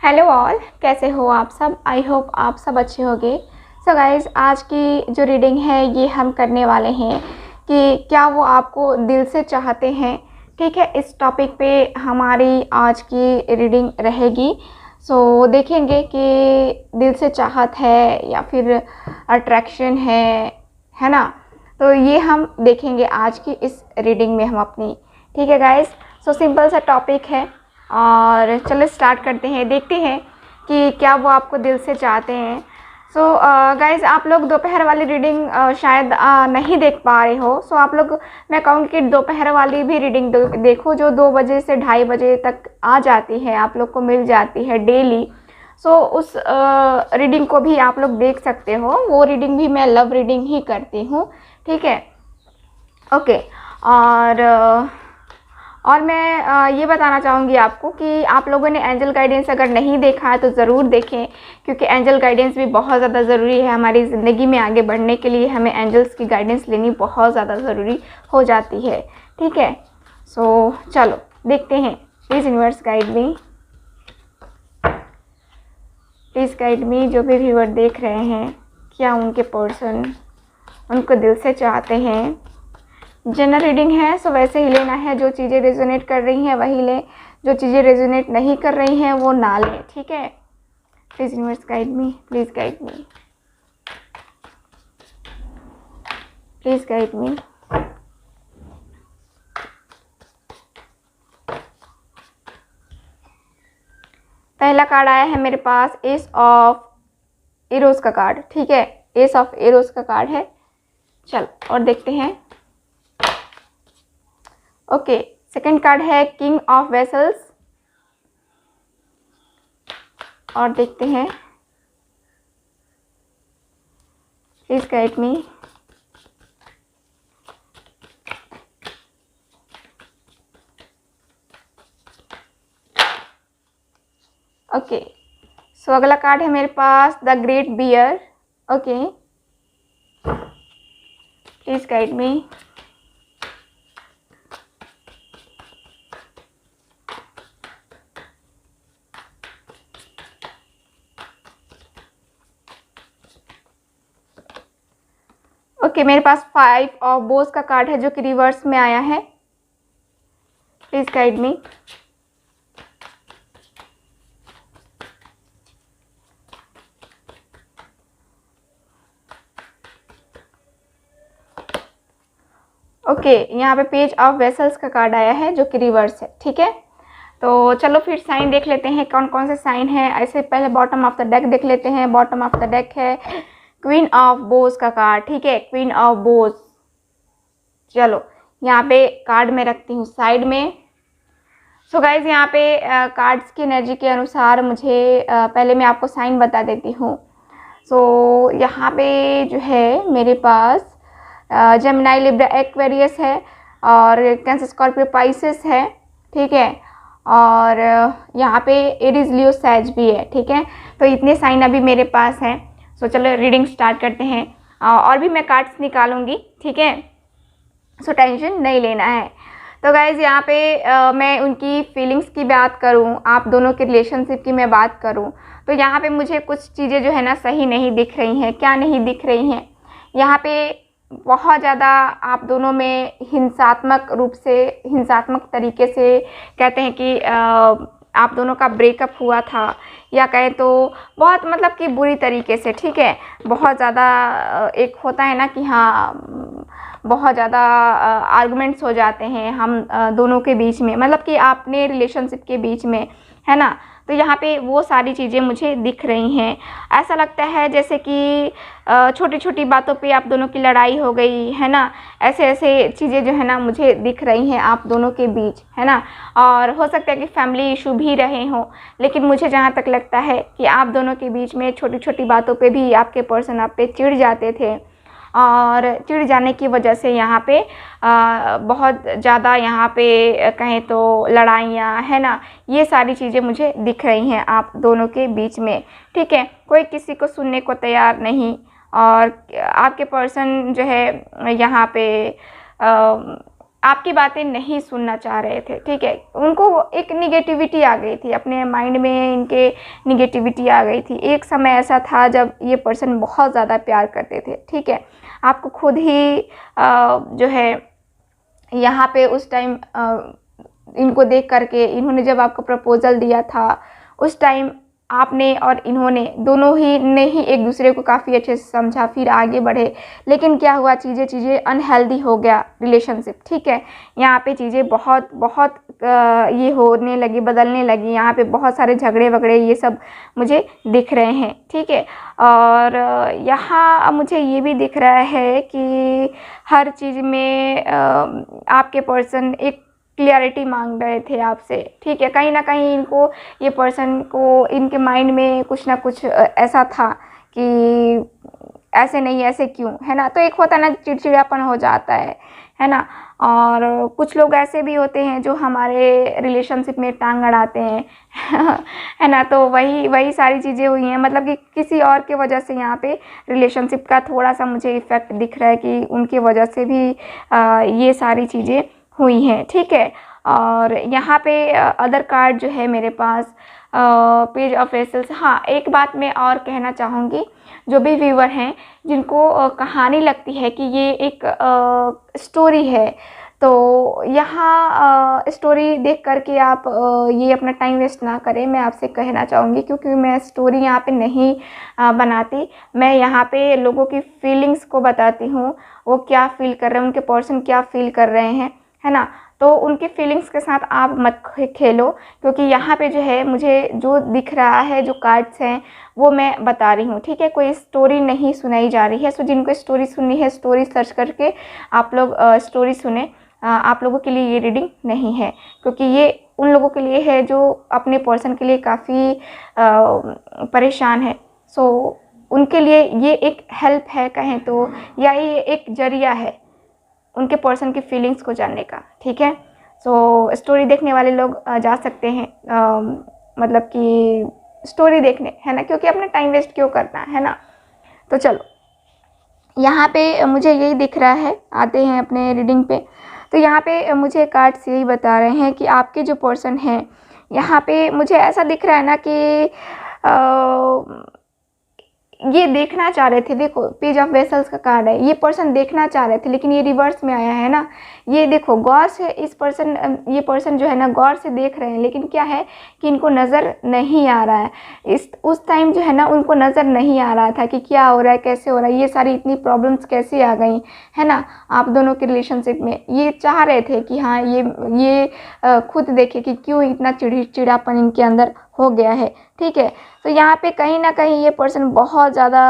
Hello all, कैसे हो आप सब। आई होप आप सब अच्छे होंगे। सो गाइज़, आज की जो रीडिंग है ये हम करने वाले हैं कि क्या वो आपको दिल से चाहते हैं। ठीक है, इस टॉपिक पे हमारी आज की रीडिंग रहेगी। सो देखेंगे कि दिल से चाहत है या फिर अट्रैक्शन है ना। तो ये हम देखेंगे आज की इस रीडिंग में हम अपनी। ठीक है गाइज़, सो सिंपल सा टॉपिक है और चलो स्टार्ट करते हैं, देखते हैं कि क्या वो आपको दिल से चाहते हैं। सो गाइज़, आप लोग दोपहर वाली रीडिंग शायद नहीं देख पा रहे हो। सो आप लोग, मैं कहूँगी कि दोपहर वाली भी रीडिंग देखो जो 2 बजे से 2:30 बजे तक आ जाती है, आप लोग को मिल जाती है डेली। सो उस रीडिंग को भी आप लोग देख सकते हो। वो रीडिंग भी मैं लव रीडिंग ही करती हूँ। ठीक है, ओके। और मैं ये बताना चाहूँगी आपको कि आप लोगों ने एंजल गाइडेंस अगर नहीं देखा है तो ज़रूर देखें, क्योंकि एंजल गाइडेंस भी बहुत ज़्यादा ज़रूरी है हमारी ज़िंदगी में। आगे बढ़ने के लिए हमें एंजल्स की गाइडेंस लेनी बहुत ज़्यादा ज़रूरी हो जाती है। ठीक है, सो चलो देखते हैं। Please universe guide me, please guide मी। जो भी व्यूअर देख रहे हैं, क्या उनके पर्सन उनको दिल से चाहते हैं। जनरल रीडिंग है, सो वैसे ही लेना है। जो चीज़ें रेजोनेट कर रही हैं वही लें, जो चीज़ें रेजोनेट नहीं कर रही हैं वो ना लें। ठीक है, please universe guide me, please guide me, please guide me. पहला कार्ड आया है मेरे पास, एस ऑफ एरोस का कार्ड। ठीक है, एस ऑफ एरोस का कार्ड है। चल और देखते हैं। ओके, सेकंड कार्ड है किंग ऑफ वेसल्स और देखते हैं। Please guide me. Okay, so अगला कार्ड है मेरे पास the great bear. Okay, please guide me. Okay, मेरे पास 5 ऑफ बोस का कार्ड है जो कि रिवर्स में आया है। Please guide me. ओके, यहाँ पे पेज ऑफ वेसल्स का कार्ड आया है जो कि रिवर्स है। ठीक है, तो चलो फिर साइन देख लेते हैं कौन कौन से साइन है। ऐसे पहले बॉटम ऑफ द डेक देख लेते हैं। बॉटम ऑफ द डेक है क्वीन ऑफ बोस का कार्ड। ठीक है, क्वीन ऑफ बोस। चलो यहाँ पे कार्ड में रखती हूँ साइड में। सो गाइज, यहाँ पे कार्ड्स की एनर्जी के अनुसार मुझे पहले मैं आपको साइन बता देती हूँ। सो यहाँ पे जो है मेरे पास जेमिनी, लिब्रा, एक्वेरियस है और कैंसर, स्कॉर्पियो, पाइसेस है। ठीक है, और यहाँ पे एरीज, लियो, सैज भी है। ठीक है, तो इतने साइन अभी मेरे पास हैं। सो चलो रीडिंग स्टार्ट करते हैं। और भी मैं कार्ड्स निकालूंगी। ठीक है, सो टेंशन नहीं लेना है। तो गाइज़, यहाँ पे मैं उनकी फीलिंग्स की बात करूँ, आप दोनों के रिलेशनशिप की मैं बात करूँ, तो यहाँ पे मुझे कुछ चीज़ें जो है ना सही नहीं दिख रही हैं। क्या नहीं दिख रही हैं? यहाँ पे बहुत ज़्यादा आप दोनों में हिंसात्मक रूप से, हिंसात्मक तरीके से कहते हैं कि आप दोनों का ब्रेकअप हुआ था, या कहें तो बहुत मतलब कि बुरी तरीके से। ठीक है, बहुत ज़्यादा एक होता है ना कि हाँ बहुत ज़्यादा आर्गुमेंट्स हो जाते हैं हम दोनों के बीच में, मतलब कि आपने रिलेशनशिप के बीच में, है ना। तो यहाँ पे वो सारी चीज़ें मुझे दिख रही हैं। ऐसा लगता है जैसे कि छोटी छोटी बातों पे आप दोनों की लड़ाई हो गई, है ना। ऐसे ऐसे चीज़ें जो है ना मुझे दिख रही हैं आप दोनों के बीच, है ना। और हो सकता है कि फैमिली इशू भी रहे हों, लेकिन मुझे जहाँ तक लगता है कि आप दोनों के बीच में छोटी छोटी बातों पे भी आपके पर्सन आप पे चिढ़ जाते थे, और चिढ़ जाने की वजह से यहाँ पे बहुत ज़्यादा यहाँ पे कहें तो लड़ाइयाँ, है ना, ये सारी चीज़ें मुझे दिख रही हैं आप दोनों के बीच में। ठीक है, कोई किसी को सुनने को तैयार नहीं, और आपके पर्सन जो है यहाँ पे आपकी बातें नहीं सुनना चाह रहे थे, ठीक है। उनको एक निगेटिविटी आ गई थी, अपने माइंड में इनके निगेटिविटी आ गई थी। एक समय ऐसा था जब ये पर्सन बहुत ज़्यादा प्यार करते थे, ठीक है। आपको खुद ही जो है यहाँ पे उस टाइम इनको देख करके, इन्होंने जब आपको प्रपोज़ल दिया था उस टाइम आपने और इन्होंने दोनों ही ने ही एक दूसरे को काफ़ी अच्छे से समझा, फिर आगे बढ़े। लेकिन क्या हुआ, चीज़ें अनहेल्दी हो गया रिलेशनशिप, ठीक है। यहाँ पे चीज़ें बहुत बहुत ये होने लगी, बदलने लगी। यहाँ पे बहुत सारे झगड़े वगड़े ये सब मुझे दिख रहे हैं, ठीक है। और यहाँ मुझे ये भी दिख रहा है कि हर चीज़ में आपके पर्सन एक क्लियरिटी मांग रहे थे आपसे, ठीक है। कहीं ना कहीं इनको, ये पर्सन को, इनके माइंड में कुछ ना कुछ ऐसा था कि ऐसे नहीं, ऐसे क्यों, है ना। तो एक होता है ना, चिड़चिड़ापन हो जाता है ना। और कुछ लोग ऐसे भी होते हैं जो हमारे रिलेशनशिप में टांग अड़ाते हैं है ना। तो वही सारी चीज़ें हुई हैं, मतलब कि किसी और के वजह से यहाँ पे रिलेशनशिप का थोड़ा सा मुझे इफ़ेक्ट दिख रहा है कि उनके वजह से भी ये सारी चीज़ें हुई हैं, ठीक है। और यहाँ पे अदर कार्ड जो है मेरे पास, पेज ऑफ वेसल्स। हाँ, एक बात मैं और कहना चाहूँगी, जो भी व्यूअर हैं जिनको कहानी लगती है कि ये एक स्टोरी है, तो यहाँ स्टोरी देख करके आप ये अपना टाइम वेस्ट ना करें, मैं आपसे कहना चाहूँगी। क्योंकि मैं स्टोरी यहाँ पे नहीं बनाती, मैं यहाँ पे लोगों की फीलिंग्स को बताती हूँ, वो क्या फील कर रहे हैं, उनके पर्सन क्या फील कर रहे हैं, है ना। तो उनकी फीलिंग्स के साथ आप मत खेलो, क्योंकि यहाँ पे जो है मुझे जो दिख रहा है, जो कार्ड्स हैं वो मैं बता रही हूँ, ठीक है। कोई स्टोरी नहीं सुनाई जा रही है। सो जिनको स्टोरी सुननी है, स्टोरी सर्च करके आप लोग स्टोरी सुने। आप लोगों के लिए ये रीडिंग नहीं है, क्योंकि ये उन लोगों के लिए है जो अपने पर्सन के लिए काफ़ी परेशान है। सो उनके लिए ये एक हेल्प है कहें तो, या ये एक जरिया है उनके पर्सन की फीलिंग्स को जानने का, ठीक है। सो स्टोरी देखने वाले लोग जा सकते हैं, मतलब कि स्टोरी देखने, है ना, क्योंकि अपना टाइम वेस्ट क्यों करना है ना। तो चलो, यहाँ पे मुझे यही दिख रहा है। आते हैं अपने रीडिंग पे। तो यहाँ पे मुझे कार्ड्स यही बता रहे हैं कि आपके जो पर्सन हैं, यहाँ पे मुझे ऐसा दिख रहा है ना कि ये देखना चाह रहे थे। देखो, पेज ऑफ वेसल्स का कार्ड है, ये पर्सन देखना चाह रहे थे, लेकिन ये रिवर्स में आया है ना। ये देखो, गौर से ये पर्सन जो है ना, गौर से देख रहे हैं, लेकिन क्या है कि इनको नज़र नहीं आ रहा है। उस टाइम जो है ना, उनको नज़र नहीं आ रहा था कि क्या हो रहा है, कैसे हो रहा है, ये सारी इतनी प्रॉब्लम्स कैसे आ गई, है ना, आप दोनों के रिलेशनशिप में। ये चाह रहे थे कि हाँ, ये खुद देखे कि क्यों इतना चिड़चिड़ापन इनके अंदर हो गया है, ठीक है। तो यहाँ पे कहीं ना कहीं ये पर्सन बहुत ज़्यादा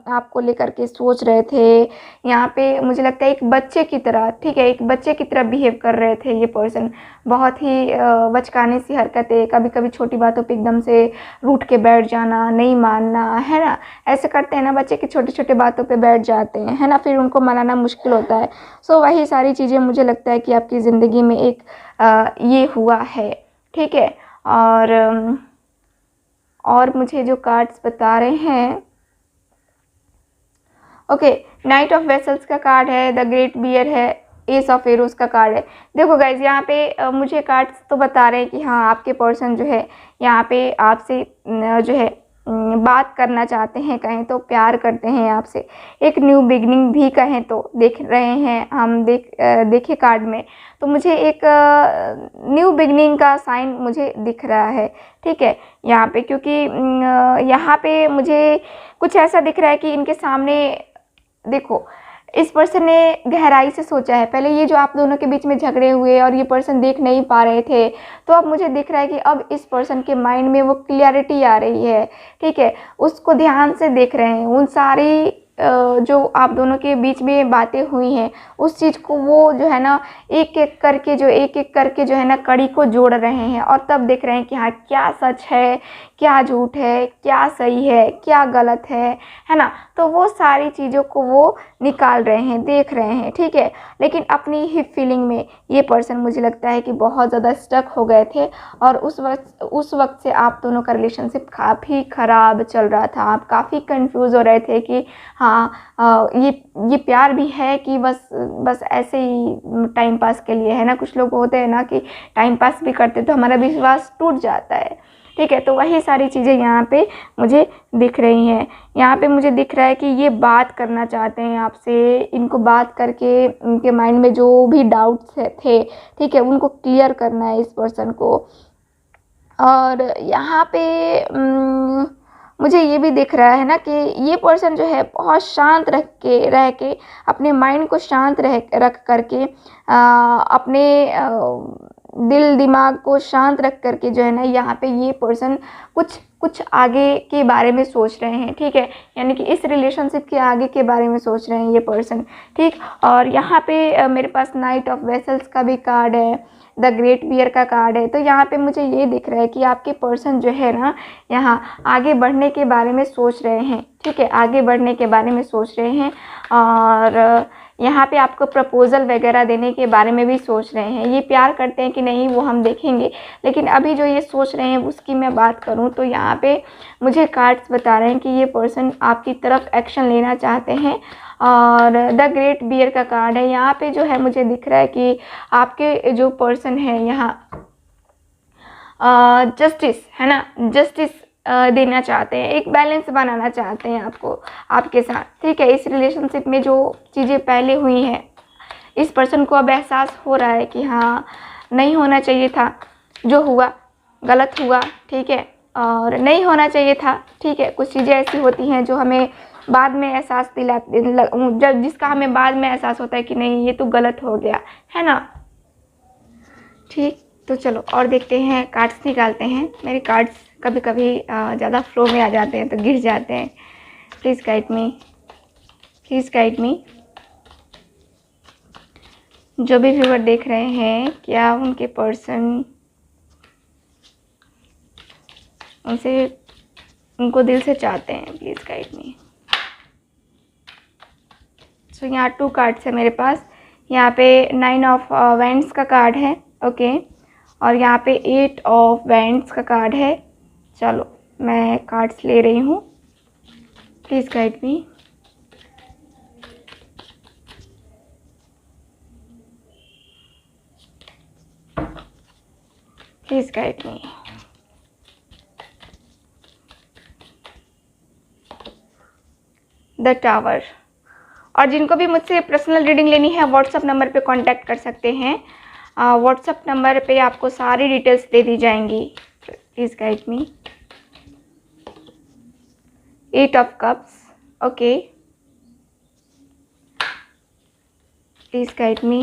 आपको लेकर के सोच रहे थे। यहाँ पे मुझे लगता है एक बच्चे की तरह, ठीक है, एक बच्चे की तरह बिहेव कर रहे थे ये पर्सन। बहुत ही बचकाने सी हरकतें, कभी कभी छोटी बातों पे एकदम से रूठ के बैठ जाना, नहीं मानना, है ना। ऐसे करते हैं ना बच्चे की छोटी छोटी बातों पे बैठ जाते हैं, है ना, फिर उनको मनाना मुश्किल होता है। सो वही सारी चीज़ें मुझे लगता है कि आपकी ज़िंदगी में एक ये हुआ है, ठीक है। और मुझे जो कार्ड्स बता रहे हैं, ओके, नाइट ऑफ वेसल्स का कार्ड है, द ग्रेट बियर है, एस ऑफ एरोस का कार्ड है। देखो गाइज, यहाँ पे मुझे कार्ड्स तो बता रहे हैं कि हाँ, आपके पर्सन जो है यहाँ पे आपसे जो है बात करना चाहते हैं, कहें तो प्यार करते हैं आपसे। एक न्यू बिगनिंग भी कहें तो देख रहे हैं हम, देखे कार्ड में, तो मुझे एक न्यू बिगनिंग का साइन मुझे दिख रहा है, ठीक है, यहाँ पे। क्योंकि यहाँ पे मुझे कुछ ऐसा दिख रहा है कि इनके सामने, देखो, इस पर्सन ने गहराई से सोचा है। पहले ये जो आप दोनों के बीच में झगड़े हुए और ये पर्सन देख नहीं पा रहे थे, तो अब मुझे दिख रहा है कि अब इस पर्सन के माइंड में वो क्लियरिटी आ रही है, ठीक है। उसको ध्यान से देख रहे हैं, उन सारी जो आप दोनों के बीच में बातें हुई हैं, उस चीज़ को वो जो है ना एक एक करके जो है ना कड़ी को जोड़ रहे हैं, और तब देख रहे हैं कि हाँ, क्या सच है, क्या झूठ है, क्या सही है, क्या गलत है ना। तो वो सारी चीज़ों को वो निकाल रहे हैं, देख रहे हैं, ठीक है। लेकिन अपनी ही फीलिंग में ये पर्सन, मुझे लगता है कि बहुत ज़्यादा स्टक हो गए थे, और उस वक्त से आप दोनों का रिलेशनशिप काफ़ी ख़राब चल रहा था। आप काफ़ी कंफ्यूज हो रहे थे कि हाँ, हाँ ये प्यार भी है कि बस ऐसे ही टाइम पास के लिए है ना। कुछ लोग होते हैं ना कि टाइम पास भी करते तो हमारा विश्वास टूट जाता है, ठीक है। तो वही सारी चीज़ें यहाँ पे मुझे दिख रही हैं। यहाँ पे मुझे दिख रहा है कि ये बात करना चाहते हैं आपसे, इनको बात करके उनके माइंड में जो भी डाउट्स थे, ठीक है, उनको क्लियर करना है इस पर्सन को। और यहाँ पे मुझे ये भी दिख रहा है ना कि ये पर्सन जो है बहुत शांत रह के अपने माइंड को शांत रख करके अपने दिल दिमाग को शांत रख करके जो है ना यहाँ पे ये पर्सन कुछ आगे के बारे में सोच रहे हैं, ठीक है। यानी कि इस रिलेशनशिप के आगे के बारे में सोच रहे हैं ये पर्सन, ठीक। और यहाँ पे मेरे पास नाइट ऑफ वेसल्स का भी कार्ड है, द ग्रेट बियर का कार्ड है। तो यहाँ पे मुझे ये दिख रहा है कि आपके पर्सन जो है ना यहाँ आगे बढ़ने के बारे में सोच रहे हैं, ठीक है, आगे बढ़ने के बारे में सोच रहे हैं। और यहाँ पे आपको प्रपोज़ल वगैरह देने के बारे में भी सोच रहे हैं। ये प्यार करते हैं कि नहीं वो हम देखेंगे, लेकिन अभी जो ये सोच रहे हैं उसकी मैं बात करूँ तो यहाँ पे मुझे कार्ड्स बता रहे हैं कि ये पर्सन आपकी तरफ एक्शन लेना चाहते हैं। और द ग्रेट बियर का कार्ड है। यहाँ पे जो है मुझे दिख रहा है कि आपके जो पर्सन है यहाँ जस्टिस है ना, जस्टिस देना चाहते हैं, एक बैलेंस बनाना चाहते हैं आपके साथ, ठीक है। इस रिलेशनशिप में जो चीज़ें पहले हुई हैं इस पर्सन को अब एहसास हो रहा है कि हाँ नहीं होना चाहिए था, जो हुआ गलत हुआ, ठीक है, और नहीं होना चाहिए था, ठीक है। कुछ चीज़ें ऐसी होती हैं जो हमें बाद में एहसास जब जिसका हमें बाद में एहसास होता है कि नहीं ये तो गलत हो गया है ना, ठीक। तो चलो और देखते हैं, कार्ड्स निकालते हैं। मेरे कार्ड्स कभी कभी ज़्यादा फ्लो में आ जाते हैं तो गिर जाते हैं। Please guide me, please guide मी। जो भी व्यूअर देख रहे हैं, क्या उनके पर्सन उनको दिल से चाहते हैं? प्लीज़ गाइड मी। सो यहाँ 2 कार्ड्स है मेरे पास। यहाँ पे 9 ऑफ वैंड्स का कार्ड है, ओके। और यहाँ पे 8 ऑफ वैंड्स का कार्ड है। चलो मैं कार्ड्स ले रही हूँ, please guide me. Please guide me. The tower. और जिनको भी मुझसे पर्सनल रीडिंग लेनी है व्हाट्सएप नंबर पे कांटेक्ट कर सकते हैं। व्हाट्सएप नंबर पे आपको सारी डिटेल्स दे दी जाएंगी। Please guide me. 8 of cups, okay. Please guide मी।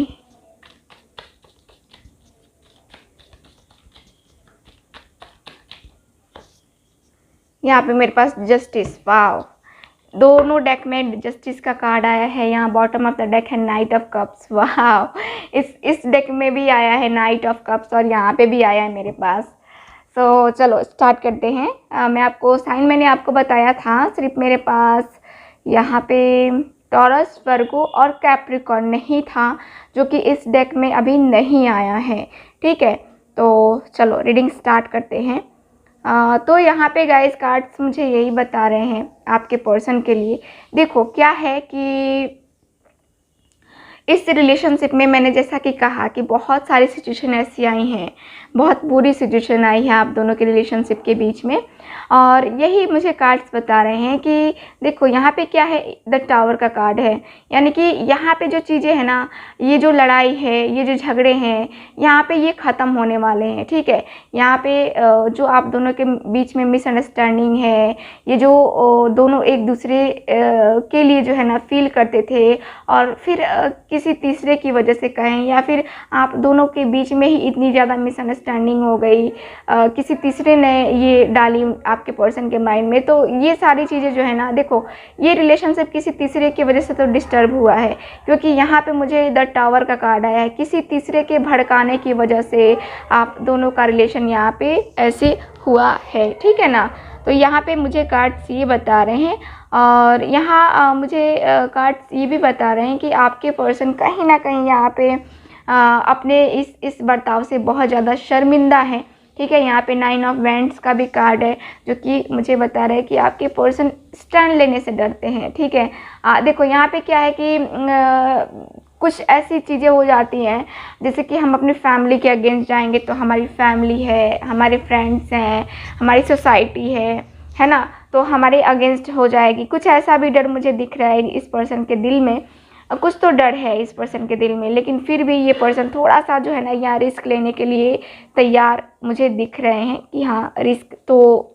यहाँ पे मेरे पास जस्टिस, वाव, दोनों डेक में जस्टिस का कार्ड आया है। यहाँ बॉटम ऑफ द डेक है नाइट ऑफ कप्स, वाह। इस डेक में भी आया है नाइट ऑफ कप्स और यहाँ पे भी आया है मेरे पास। सो चलो स्टार्ट करते हैं। मैं आपको साइन मैंने आपको बताया था, सिर्फ मेरे पास यहाँ पे टॉरस, वर्गो और कैप्रिकॉर्न नहीं था, जो कि इस डेक में अभी नहीं आया है, ठीक है। तो चलो रीडिंग स्टार्ट करते हैं। तो यहाँ पे गाइस कार्ड्स मुझे यही बता रहे हैं आपके पर्सन के लिए। देखो क्या है कि इस रिलेशनशिप में मैंने जैसा कि कहा कि बहुत सारी सिचुएशन ऐसी आई हैं, बहुत बुरी सिचुएशन आई है आप दोनों के रिलेशनशिप के बीच में। और यही मुझे कार्ड्स बता रहे हैं कि देखो यहाँ पे क्या है, द टावर का कार्ड है। यानी कि यहाँ पे जो चीज़ें हैं ना, ये जो लड़ाई है, ये जो झगड़े हैं, यहाँ पे ये ख़त्म होने वाले हैं, ठीक है। यहाँ पे जो आप दोनों के बीच में मिसअंडरस्टैंडिंग है, ये जो दोनों एक दूसरे के लिए जो है ना फील करते थे और फिर किसी तीसरे की वजह से कहें या फिर आप दोनों के बीच में ही इतनी ज़्यादा मिसअंडरस्टैंडिंग हो गई, किसी तीसरे ने ये डाली आपके पर्सन के माइंड में, तो ये सारी चीज़ें जो है ना, देखो ये रिलेशनशिप किसी तीसरे की वजह से तो डिस्टर्ब हुआ है, क्योंकि यहाँ पे मुझे द टावर का कार्ड आया है। किसी तीसरे के भड़काने की वजह से आप दोनों का रिलेशन यहाँ पे ऐसे हुआ है, ठीक है ना। तो यहाँ पे मुझे कार्ड्स ये बता रहे हैं और यहाँ मुझे कार्ड्स ये भी बता रहे हैं कि आपके पर्सन कहीं ना कहीं यहाँ पे अपने इस बर्ताव से बहुत ज़्यादा शर्मिंदा है, ठीक है। यहाँ पे 9 ऑफ वैंड्स का भी कार्ड है जो कि मुझे बता रहा है कि आपके पर्सन स्टैंड लेने से डरते हैं, ठीक है। देखो यहाँ पे क्या है कि कुछ ऐसी चीज़ें हो जाती हैं जैसे कि हम अपनी फैमिली के अगेंस्ट जाएंगे तो हमारी फैमिली है, हमारे फ्रेंड्स हैं, हमारी सोसाइटी है ना, तो हमारे अगेंस्ट हो जाएगी। कुछ ऐसा भी डर मुझे दिख रहा है इस पर्सन के दिल में, कुछ तो डर है इस पर्सन के दिल में, लेकिन फिर भी ये पर्सन थोड़ा सा जो है ना यहाँ रिस्क लेने के लिए तैयार मुझे दिख रहे हैं कि हाँ रिस्क तो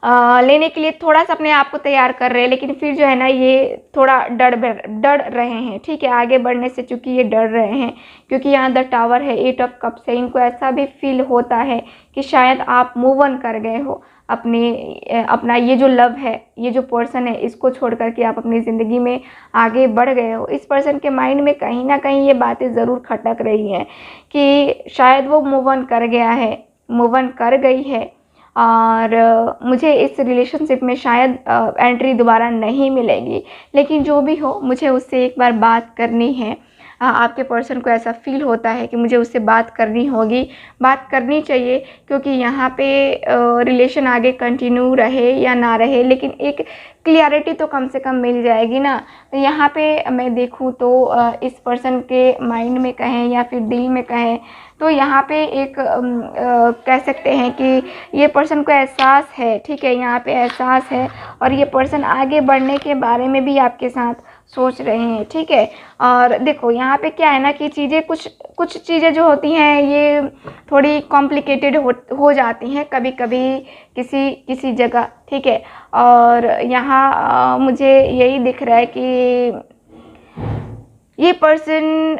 लेने के लिए थोड़ा सा अपने आप को तैयार कर रहे हैं, लेकिन फिर जो है ना ये थोड़ा डर रहे हैं, ठीक है, आगे बढ़ने से, चूँकि ये डर रहे हैं क्योंकि यहाँ द टावर है, 8 ऑफ कप्स है। इनको ऐसा भी फील होता है कि शायद आप मूव ऑन कर गए हो अपना ये जो लव है, ये जो पर्सन है, इसको छोड़ करके आप अपनी ज़िंदगी में आगे बढ़ गए हो। इस पर्सन के माइंड में कहीं ना कहीं ये बातें ज़रूर खटक रही हैं कि शायद वो मूव ऑन कर गया है, मूव ऑन कर गई है, और मुझे इस रिलेशनशिप में शायद एंट्री दोबारा नहीं मिलेगी, लेकिन जो भी हो मुझे उससे एक बार बात करनी है। आपके पर्सन को ऐसा फील होता है कि मुझे उससे बात करनी होगी, बात करनी चाहिए, क्योंकि यहाँ पे रिलेशन आगे कंटिन्यू रहे या ना रहे, लेकिन एक क्लियरिटी तो कम से कम मिल जाएगी ना। तो यहाँ पे मैं देखूँ तो इस पर्सन के माइंड में कहें या फिर दिल में कहें तो यहाँ पे एक कह सकते हैं कि ये पर्सन को एहसास है, ठीक है, यहाँ पे एहसास है, और ये पर्सन आगे बढ़ने के बारे में भी आपके साथ सोच रहे हैं, ठीक है। और देखो यहाँ पे क्या है ना कि चीज़ें कुछ चीज़ें जो होती हैं ये थोड़ी कॉम्प्लिकेटेड हो जाती हैं कभी कभी किसी जगह, ठीक है। और यहाँ मुझे यही दिख रहा है कि ये पर्सन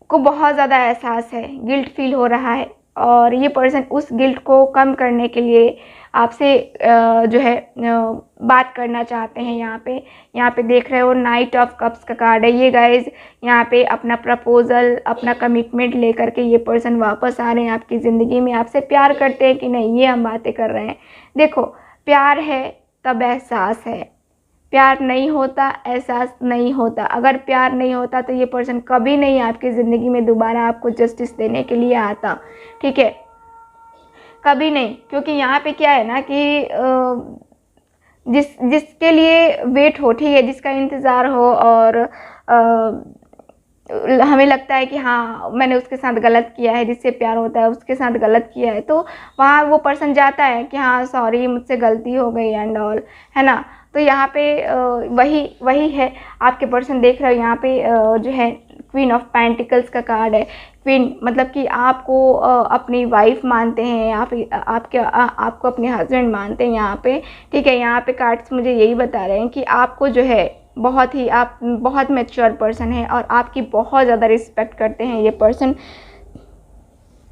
को बहुत ज़्यादा एहसास है, गिल्ट फील हो रहा है, और ये पर्सन उस गिल्ट को कम करने के लिए आपसे जो है बात करना चाहते हैं। यहाँ पे देख रहे हो नाइट ऑफ कप्स का कार्ड है। ये गाइज यहाँ पे अपना प्रपोजल, अपना कमिटमेंट लेकर के ये पर्सन वापस आ रहे हैं आपकी ज़िंदगी में। आपसे प्यार करते हैं कि नहीं, ये हम बातें कर रहे हैं। देखो प्यार है तब एहसास है, प्यार नहीं होता एहसास नहीं होता। अगर प्यार नहीं होता तो ये पर्सन कभी नहीं आपकी ज़िंदगी में दोबारा आपको जस्टिस देने के लिए आता, ठीक है, कभी नहीं। क्योंकि यहाँ पे क्या है ना कि जिसके लिए वेट हो, ठीक है, जिसका इंतज़ार हो, और हमें लगता है कि हाँ मैंने उसके साथ गलत किया है, जिससे प्यार होता है उसके साथ गलत किया है, तो वहाँ वो पर्सन जाता है कि हाँ सॉरी मुझसे गलती हो गई एंड ऑल, है ना। तो यहाँ पे वही है आपके पर्सन देख रहे हो। यहाँ पे जो है क्वीन ऑफ पेंटिकल्स का कार्ड है। क्वीन मतलब कि आपको अपनी वाइफ मानते हैं, आपको अपने हस्बैंड मानते हैं यहाँ पे, ठीक है। यहाँ पे कार्ड्स मुझे यही बता रहे हैं कि आपको जो है आप बहुत मैच्योर पर्सन है और आपकी बहुत ज़्यादा रिस्पेक्ट करते हैं ये पर्सन।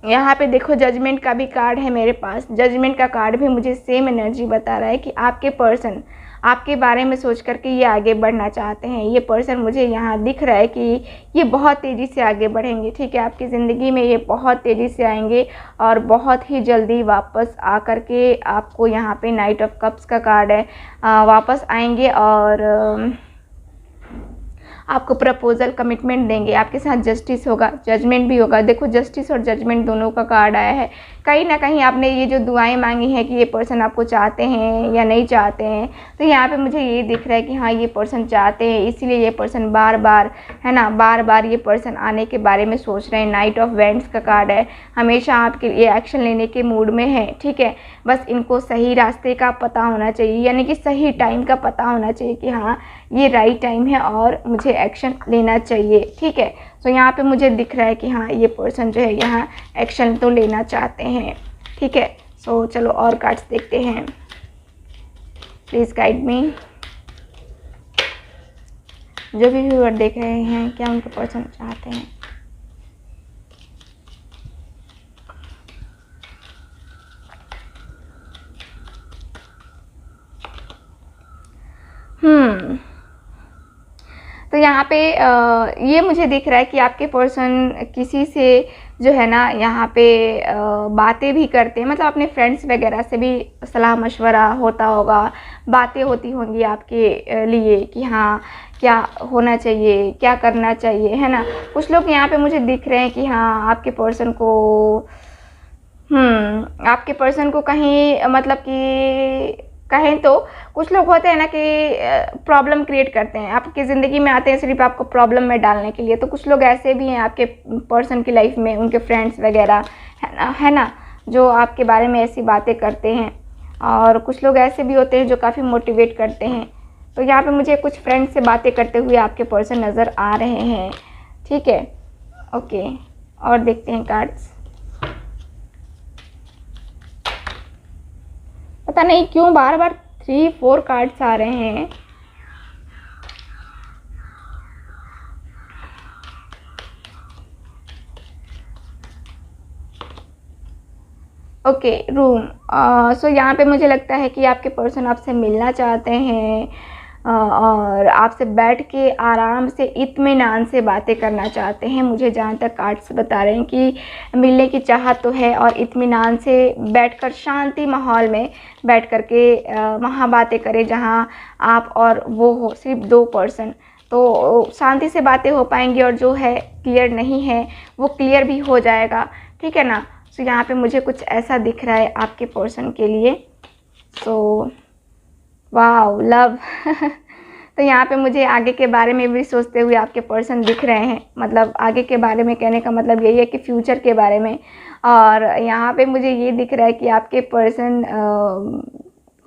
यहाँ पे देखो जजमेंट का भी कार्ड है मेरे पास। जजमेंट का कार्ड भी मुझे सेम एनर्जी बता रहा है कि आपके पर्सन आपके बारे में सोच करके ये आगे बढ़ना चाहते हैं। ये पर्सन मुझे यहाँ दिख रहा है कि ये बहुत तेज़ी से आगे बढ़ेंगे, ठीक है, आपकी ज़िंदगी में ये बहुत तेज़ी से आएंगे और बहुत ही जल्दी वापस आ कर के आपको यहाँ पे नाइट ऑफ कप्स का कार्ड है, वापस आएंगे और आपको प्रपोजल कमिटमेंट देंगे। आपके साथ जस्टिस होगा, जजमेंट भी होगा। देखो जस्टिस और जजमेंट दोनों का कार्ड आया है। कहीं ना कहीं आपने ये जो दुआएं मांगी हैं कि ये पर्सन आपको चाहते हैं या नहीं चाहते हैं, तो यहाँ पे मुझे ये दिख रहा है कि हाँ ये पर्सन चाहते हैं, इसीलिए ये पर्सन बार बार, है ना, बार बार ये पर्सन आने के बारे में सोच रहे हैं। नाइट ऑफ वैंड्स का कार्ड है, हमेशा आपके लिए एक्शन लेने के मूड में है, ठीक है। बस इनको सही रास्ते का पता होना चाहिए, यानी कि सही टाइम का पता होना चाहिए कि हाँ ये राइट टाइम है और मुझे एक्शन लेना चाहिए, ठीक है। तो यहाँ पे मुझे दिख रहा है कि हाँ ये पर्सन जो है यहाँ एक्शन तो लेना चाहते हैं, ठीक है। सो चलो और कार्ड्स देखते हैं, प्लीज़ गाइड मी। जो भी व्यूअर देख रहे हैं क्या उनके पर्सन चाहते हैं। तो यहाँ पे ये मुझे दिख रहा है कि आपके पर्सन किसी से जो है ना यहाँ पे बातें भी करते हैं, मतलब अपने फ्रेंड्स वगैरह से भी सलाह मशवरा होता होगा, बातें होती होंगी आपके लिए कि हाँ क्या होना चाहिए, क्या करना चाहिए, है ना। कुछ लोग यहाँ पे मुझे दिख रहे हैं कि हाँ आपके पर्सन को आपके पर्सन को कहीं मतलब कि कहें तो कुछ लोग होते हैं ना कि प्रॉब्लम क्रिएट करते हैं, आपकी ज़िंदगी में आते हैं सिर्फ आपको प्रॉब्लम में डालने के लिए। तो कुछ लोग ऐसे भी हैं आपके पर्सन की लाइफ में, उनके फ्रेंड्स वगैरह है ना, जो आपके बारे में ऐसी बातें करते हैं। और कुछ लोग ऐसे भी होते हैं जो काफ़ी मोटिवेट करते हैं। तो यहाँ पे मुझे कुछ फ्रेंड से बातें करते हुए आपके पर्सन नज़र आ रहे हैं, ठीक है। ओके, और देखते हैं कार्ड्स। पता नहीं क्यों बार बार 3-4 कार्ड्स आ रहे हैं। Okay, room. सो यहाँ पे मुझे लगता है कि आपके पर्सन आपसे मिलना चाहते हैं और आपसे बैठ के आराम से इत्मीनान से बातें करना चाहते हैं। मुझे जहाँ तक कार्ड्स बता रहे हैं कि मिलने की चाहत तो है और इत्मीनान से बैठकर शांति माहौल में बैठ कर के वहाँ बातें करें जहाँ आप और वो हो, सिर्फ 2 पर्सन। तो शांति से बातें हो पाएंगी और जो है क्लियर नहीं है वो क्लियर भी हो जाएगा, ठीक है ना। तो यहाँ पे मुझे कुछ ऐसा दिख रहा है आपके पर्सन के लिए। So wow, love. तो यहाँ पे मुझे आगे के बारे में भी सोचते हुए आपके पर्सन दिख रहे हैं। मतलब आगे के बारे में कहने का मतलब यही है कि फ्यूचर के बारे में। और यहाँ पे मुझे ये दिख रहा है कि आपके पर्सन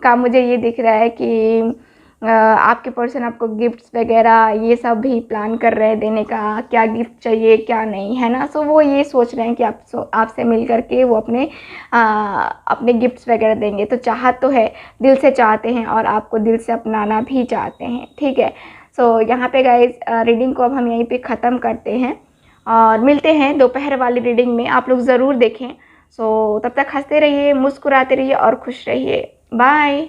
का मुझे ये दिख रहा है कि आपके पर्सन आपको गिफ्ट्स वगैरह ये सब भी प्लान कर रहे हैं देने का, क्या गिफ्ट चाहिए क्या नहीं, है ना। सो वो ये सोच रहे हैं कि आपसे मिल करके वो अपने गिफ्ट्स वगैरह देंगे। तो चाहत तो है, दिल से चाहते हैं और आपको दिल से अपनाना भी चाहते हैं, ठीक है। सो यहाँ पे गाइज रीडिंग को अब हम यहीं पे ख़त्म करते हैं और मिलते हैं दोपहर वाली रीडिंग में। आप लोग ज़रूर देखें। सो तब तक हंसते रहिए, मुस्कुराते रहिए और खुश रहिए। बाय।